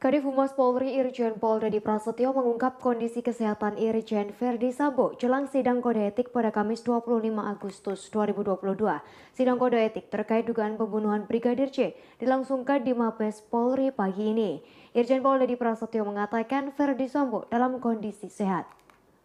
Kadif Humas Polri Irjen Pol Dedy Prasetyo mengungkap kondisi kesehatan Irjen Verdi Sambo jelang sidang kode etik pada Kamis 25 Agustus 2022. Sidang kode etik terkait dugaan pembunuhan Brigadir J dilangsungkan di Mabes Polri pagi ini. Irjen Pol Dedy Prasetyo mengatakan Verdi Sambo dalam kondisi sehat.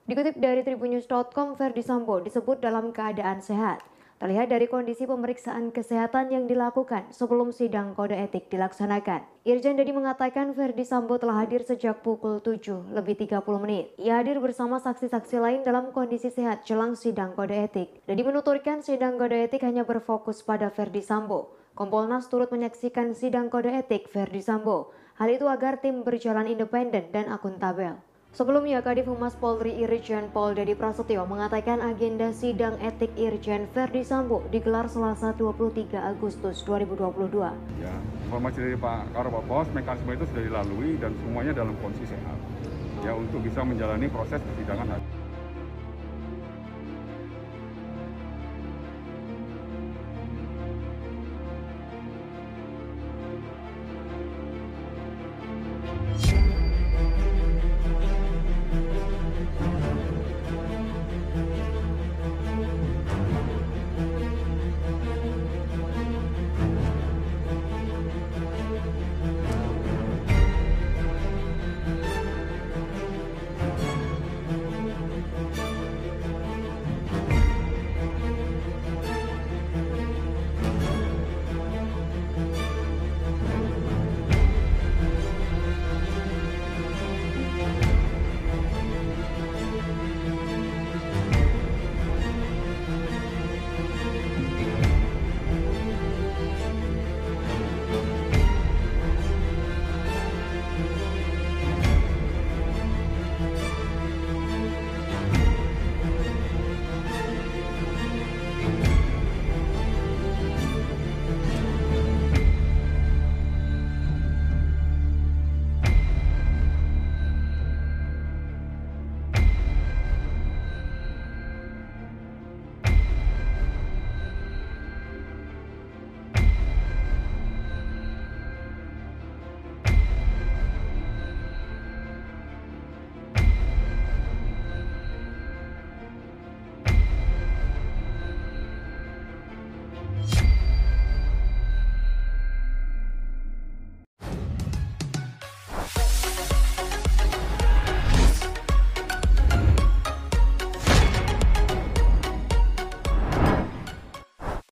Dikutip dari tribunnews.com, Verdi Sambo disebut dalam keadaan sehat. Terlihat dari kondisi pemeriksaan kesehatan yang dilakukan sebelum sidang kode etik dilaksanakan. Irjen Dedy mengatakan Verdi Sambo telah hadir sejak pukul 7:30. Ia hadir bersama saksi-saksi lain dalam kondisi sehat jelang sidang kode etik. Dedy menuturkan sidang kode etik hanya berfokus pada Verdi Sambo. Kompolnas turut menyaksikan sidang kode etik Verdi Sambo. Hal itu agar tim berjalan independen dan akuntabel. Sebelumnya, Kadif Humas Polri Irjen Pol Dedy Prasetyo mengatakan agenda sidang etik Irjen Verdi Sambo digelar Selasa 23 Agustus 2022. Ya, informasi dari Pak Karopos, mekanisme itu sudah dilalui dan semuanya dalam kondisi sehat. Ya, untuk bisa menjalani proses persidangan.